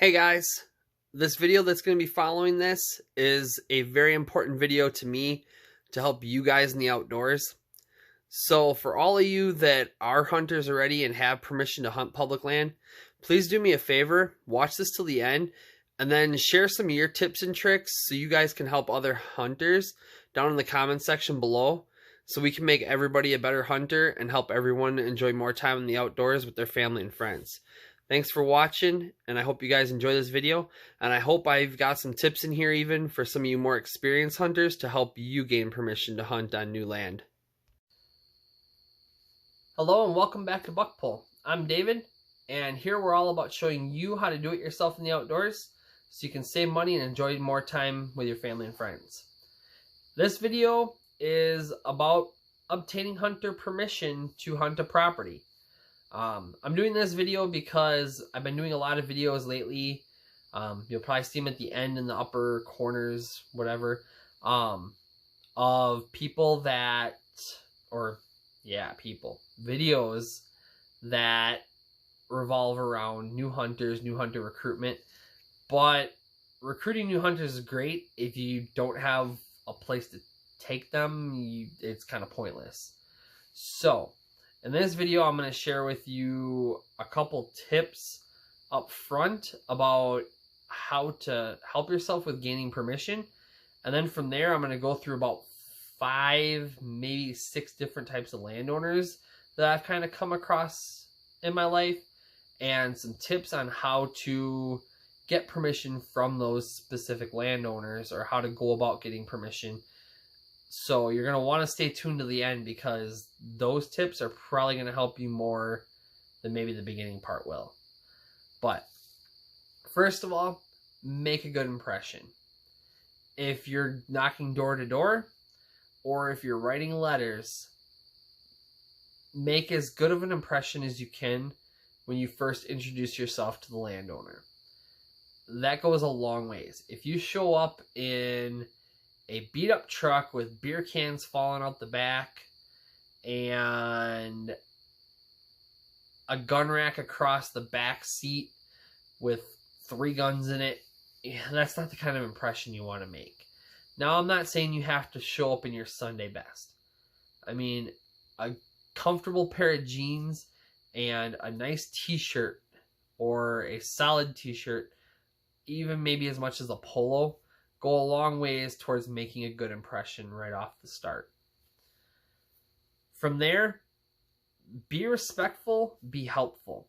Hey guys, this video that's going to be following this is a very important video to me to help you guys in the outdoors. So for all of you that are hunters already and have permission to hunt public land, please do me a favor, watch this till the end, and then share some of your tips and tricks so you guys can help other hunters down in the comments section below, so we can make everybody a better hunter and help everyone enjoy more time in the outdoors with their family and friends. Thanks for watching, and I hope you guys enjoy this video, and I hope I've got some tips in here even for some of you more experienced hunters to help you gain permission to hunt on new land. Hello and welcome back to BuckPole. I'm David, and here we're all about showing you how to do it yourself in the outdoors so you can save money and enjoy more time with your family and friends. This video is about obtaining hunter permission to hunt a property. I'm doing this video because I've been doing a lot of videos lately. You'll probably see them at the end in the upper corners, whatever, of people that, videos that revolve around new hunters, new hunter recruitment. But recruiting new hunters is great. If you don't have a place to take them, it's kind of pointless. So in this video, I'm going to share with you a couple tips up front about how to help yourself with gaining permission. And then from there, I'm going to go through about 5, maybe 6 different types of landowners that I've kind of come across in my life, and some tips on how to get permission from those specific landowners, or how to go about getting permission. So you're going to want to stay tuned to the end, because those tips are probably going to help you more than maybe the beginning part will. But first of all, make a good impression. If you're knocking door to door, or if you're writing letters, make as good of an impression as you can when you first introduce yourself to the landowner. That goes a long ways. If you show up in a beat up truck with beer cans falling out the back and a gun rack across the back seat with 3 guns in it, that's not the kind of impression you want to make. Now, I'm not saying you have to show up in your Sunday best. I mean, a comfortable pair of jeans and a nice t-shirt, or a solid t-shirt, even maybe as much as a polo, go a long ways towards making a good impression right off the start. From there, be respectful, be helpful.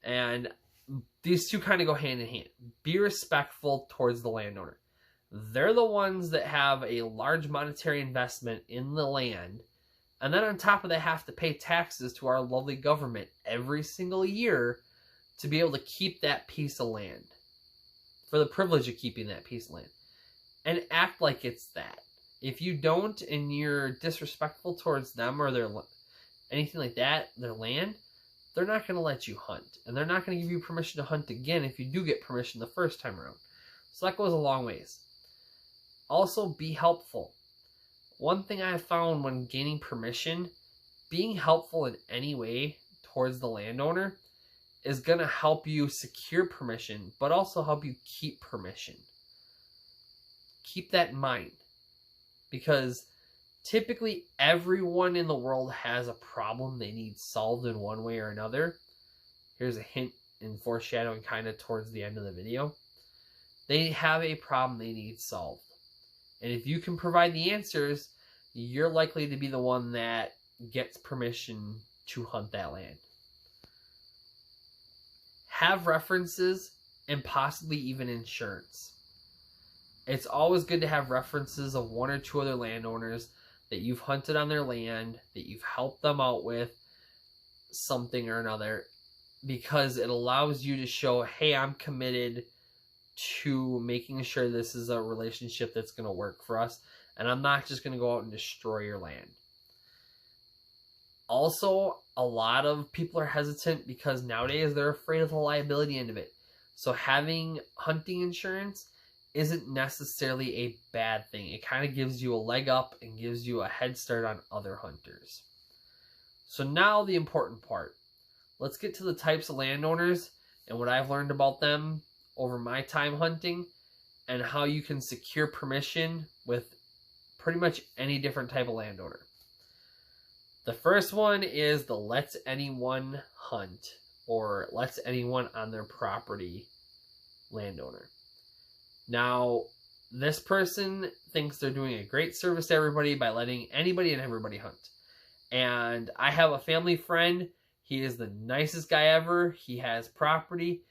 And these two kind of go hand in hand. Be respectful towards the landowner. They're the ones that have a large monetary investment in the land, and then on top of that have to pay taxes to our lovely government every single year to be able to keep that piece of land, for the privilege of keeping that piece of land. And act like it's that. If you don't, and you're disrespectful towards them or their anything like that, their land, they're not going to let you hunt. And they're not going to give you permission to hunt again if you do get permission the first time around. So that goes a long ways. Also, be helpful. One thing I have found when gaining permission, being helpful in any way towards the landowner is going to help you secure permission, but also help you keep permission. Keep that in mind, because typically everyone in the world has a problem they need solved in one way or another. Here's a hint and foreshadowing kind of towards the end of the video. They have a problem they need solved. And if you can provide the answers, you're likely to be the one that gets permission to hunt that land. Have references and possibly even insurance. It's always good to have references of 1 or 2 other landowners that you've hunted on their land, that you've helped them out with something or another, because it allows you to show, hey, I'm committed to making sure this is a relationship that's going to work for us, and I'm not just going to go out and destroy your land. Also, a lot of people are hesitant because nowadays they're afraid of the liability end of it. So having hunting insurance isn't necessarily a bad thing. It kind of gives you a leg up and gives you a head start on other hunters. So now the important part. Let's get to the types of landowners and what I've learned about them over my time hunting and how you can secure permission with pretty much any different type of landowner. The first one is the lets anyone hunt or lets anyone on their property landowner. Now, this person thinks they're doing a great service to everybody by letting anybody and everybody hunt. And I have a family friend. He is the nicest guy ever. He has property,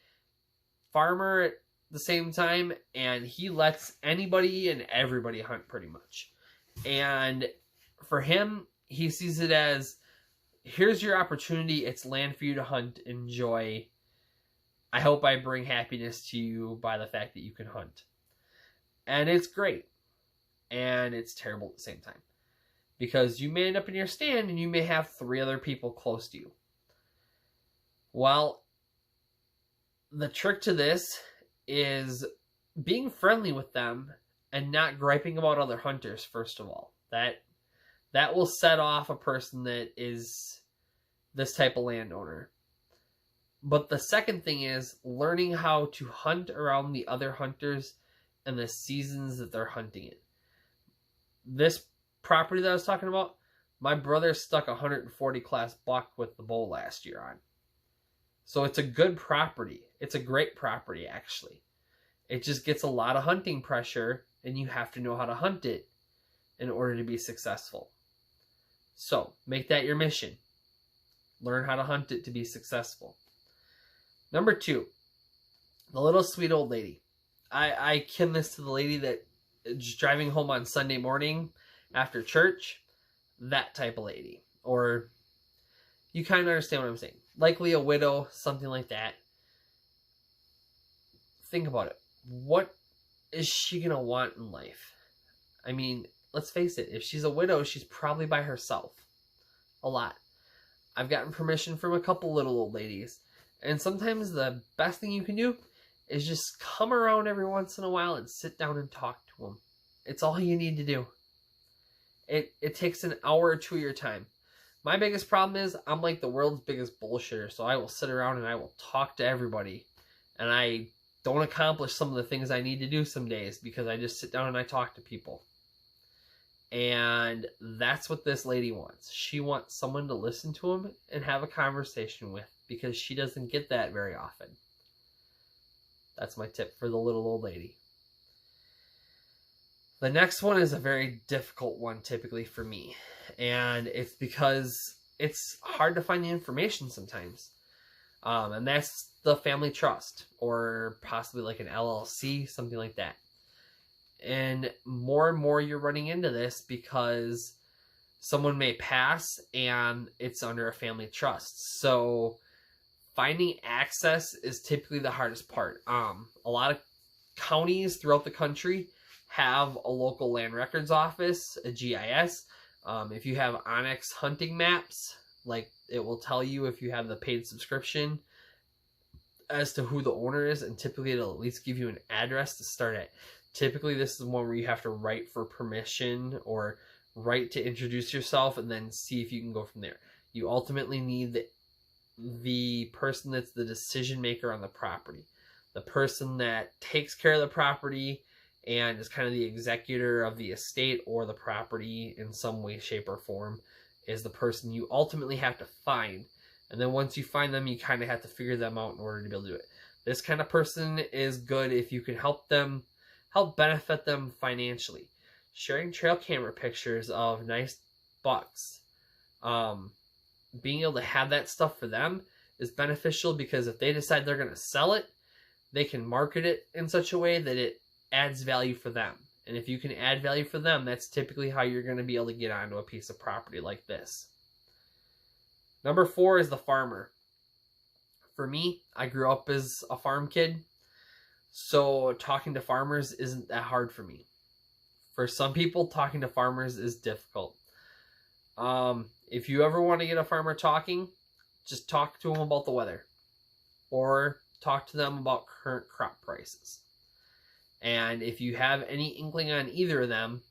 farmer at the same time, and he lets anybody and everybody hunt pretty much. And for him, he sees it as, here's your opportunity. It's land for you to hunt, enjoy. I hope I bring happiness to you by the fact that you can hunt. And it's great. And it's terrible at the same time. Because you may end up in your stand and you may have 3 other people close to you. Well, the trick to this is being friendly with them and not griping about other hunters, first of all. That will set off a person that is this type of landowner. But the second thing is learning how to hunt around the other hunters and the seasons that they're hunting in. This property that I was talking about, my brother stuck a 140 class buck with the bow last year on. So it's a good property. It's a great property, actually. It just gets a lot of hunting pressure, and you have to know how to hunt it in order to be successful. So make that your mission. Learn how to hunt it to be successful. Number 2, the little sweet old lady. I kin this to the lady that is driving home on Sunday morning after church. That type of lady. Or you kind of understand what I'm saying. Likely a widow, something like that. Think about it. What is she going to want in life? I mean, let's face it. If she's a widow, she's probably by herself. A lot. I've gotten permission from a couple little old ladies. And sometimes the best thing you can do is just come around every once in a while and sit down and talk to them. It's all you need to do. It takes an hour or 2 of your time. My biggest problem is I'm like the world's biggest bullshitter. So I will sit around and I will talk to everybody. And I don't accomplish some of the things I need to do some days because I just sit down and I talk to people. And that's what this lady wants. She wants someone to listen to him and have a conversation with because she doesn't get that very often. That's my tip for the little old lady. The next one is a very difficult one typically for me. And it's because it's hard to find the information sometimes. And that's the family trust or possibly like an LLC, something like that. And more you're running into this because someone may pass and it's under a family trust. So finding access is typically the hardest part. A lot of counties throughout the country have a local land records office, a GIS. If you have Onyx hunting maps, like it will tell you if you have the paid subscription as to who the owner is, and typically it'll at least give you an address to start at. Typically this is one where you have to write for permission or write to introduce yourself and then see if you can go from there. You ultimately need the person that's the decision maker on the property. The person that takes care of the property and is kind of the executor of the estate or the property in some way, shape, or form is the person you ultimately have to find. And then once you find them, you kind of have to figure them out in order to be able to do it. This kind of person is good if you can help benefit them financially. Sharing trail camera pictures of nice bucks, being able to have that stuff for them is beneficial because if they decide they're going to sell it, they can market it in such a way that it adds value for them. And if you can add value for them, that's typically how you're going to be able to get onto a piece of property like this. Number 4 is the farmer. For me, I grew up as a farm kid, so talking to farmers isn't that hard for me. For some people, talking to farmers is difficult. If you ever want to get a farmer talking, just talk to them about the weather or talk to them about current crop prices. And if you have any inkling on either of them,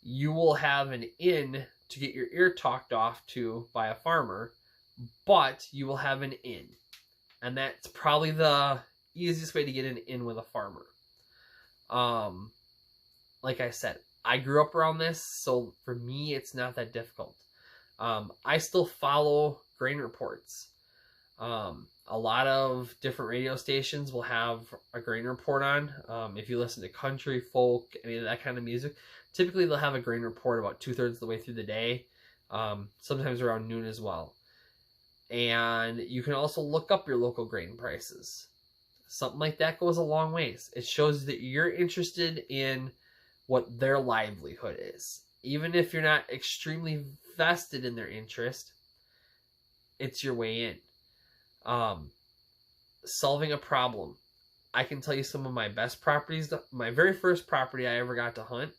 you will have an in to get your ear talked off to by a farmer, but you will have an in. And that's probably the easiest way to get in with a farmer. Like I said, I grew up around this, so for me, it's not that difficult. I still follow grain reports. A lot of different radio stations will have a grain report on. If you listen to country, folk, any of that kind of music, typically they'll have a grain report about 2/3 of the way through the day, sometimes around noon as well. And you can also look up your local grain prices. Something like that goes a long ways. It shows that you're interested in what their livelihood is. Even if you're not extremely vested in their interest, it's your way in. Solving a problem. I can tell you some of my best properties. My very first property I ever got to hunt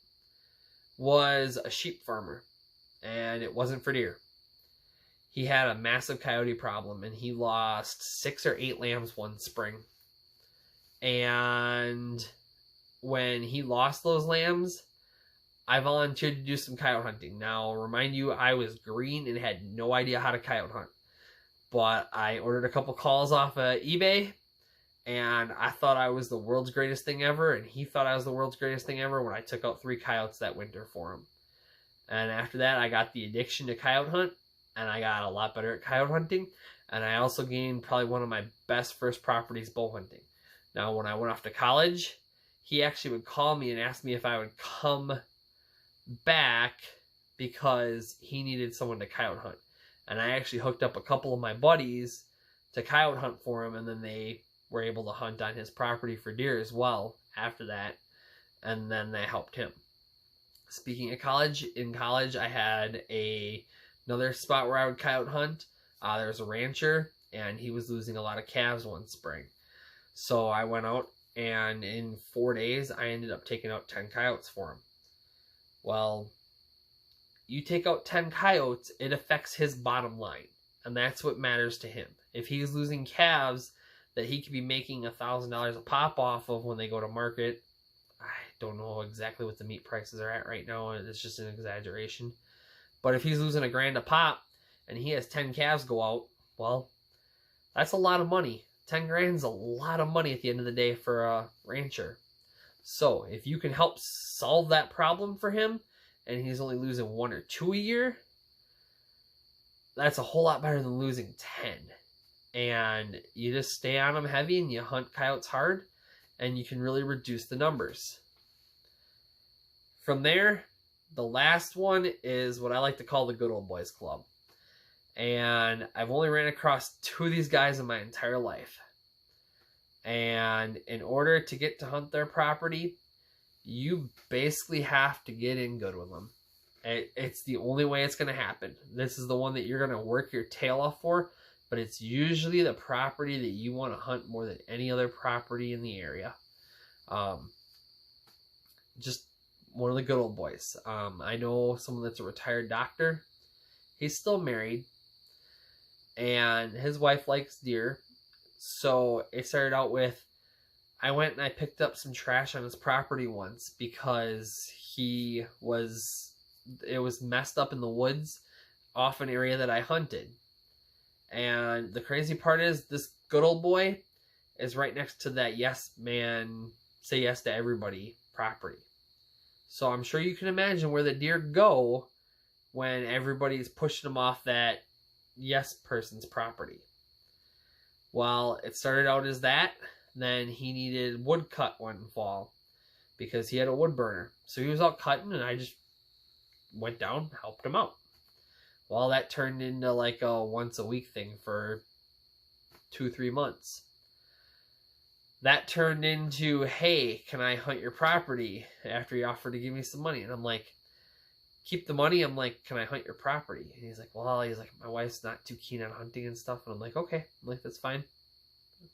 was a sheep farmer, and it wasn't for deer. He had a massive coyote problem, and he lost 6 or 8 lambs one spring. And when he lost those lambs, I volunteered to do some coyote hunting. Now, remind you, I was green and had no idea how to coyote hunt. But I ordered a couple calls off of eBay, and I thought I was the world's greatest thing ever, and he thought I was the world's greatest thing ever when I took out 3 coyotes that winter for him. And after that, I got the addiction to coyote hunt, and I got a lot better at coyote hunting, and I also gained probably one of my best first properties bow hunting. Now, when I went off to college, he actually would call me and ask me if I would come back because he needed someone to coyote hunt. And I actually hooked up a couple of my buddies to coyote hunt for him, and then they were able to hunt on his property for deer as well after that, and then they helped him. Speaking of college, in college I had another spot where I would coyote hunt. There was a rancher, and he was losing a lot of calves one spring. So I went out, and in 4 days, I ended up taking out 10 coyotes for him. Well, you take out 10 coyotes, it affects his bottom line, and that's what matters to him. If he's losing calves that he could be making $1,000 a pop off of when they go to market, I don't know exactly what the meat prices are at right now, and it's just an exaggeration. But if he's losing $1,000 a pop, and he has 10 calves go out, well, that's a lot of money. 10 grand is a lot of money at the end of the day for a rancher. So if you can help solve that problem for him, and he's only losing 1 or 2 a year, that's a whole lot better than losing 10. And you just stay on them heavy and you hunt coyotes hard, and you can really reduce the numbers. From there, the last one is what I like to call the good old boys club. And I've only ran across 2 of these guys in my entire life. And in order to get to hunt their property, you basically have to get in good with them. It's the only way it's going to happen. This is the one that you're going to work your tail off for, but it's usually the property that you want to hunt more than any other property in the area. Just one of the good old boys. I know someone that's a retired doctor. He's still married, and his wife likes deer. So it started out with, I went and I picked up some trash on his property once because it was messed up in the woods off an area that I hunted. And the crazy part is, this good old boy is right next to that yes man, say yes to everybody property. So I'm sure you can imagine where the deer go when everybody's pushing them off that yes person's property. Well, it started out as that. Then he needed wood cut one fall because he had a wood burner. So he was out cutting, and I just went down, helped him out. Well, that turned into like a once a week thing for 2-3 months. That turned into, hey, can I hunt your property? After he offered to give me some money. And I'm like, keep the money. I'm like, can I hunt your property? And he's like, well, my wife's not too keen on hunting and stuff. And I'm like, okay. I'm like, that's fine.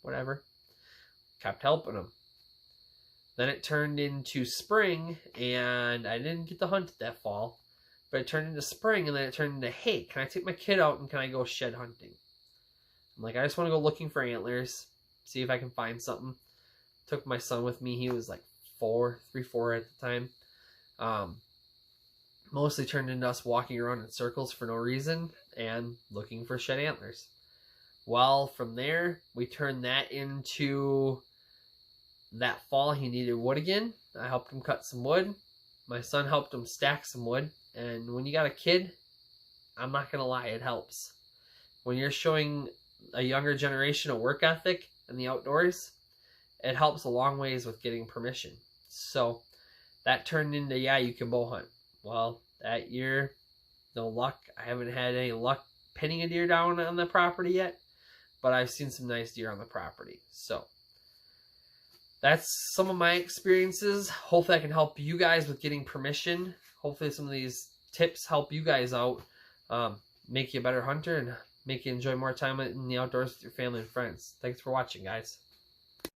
Whatever. Kept helping him. Then it turned into spring, and I didn't get to hunt that fall. But it turned into spring, and then it turned into, hey, can I take my kid out and can I go shed hunting? I'm like, I just want to go looking for antlers, see if I can find something. Took my son with me. He was like 4 at the time. Mostly turned into us walking around in circles for no reason and looking for shed antlers. Well, from there, we turned that into that fall he needed wood again. I helped him cut some wood. My son helped him stack some wood. And when you got a kid, I'm not going to lie, it helps. When you're showing a younger generation a work ethic in the outdoors, it helps a long ways with getting permission. So that turned into, yeah, you can bow hunt. Well, that year, no luck. I haven't had any luck pinning a deer down on the property yet, but I've seen some nice deer on the property. So that's some of my experiences. Hopefully I can help you guys with getting permission. Hopefully some of these tips help you guys out, make you a better hunter and make you enjoy more time in the outdoors with your family and friends. Thanks for watching, guys.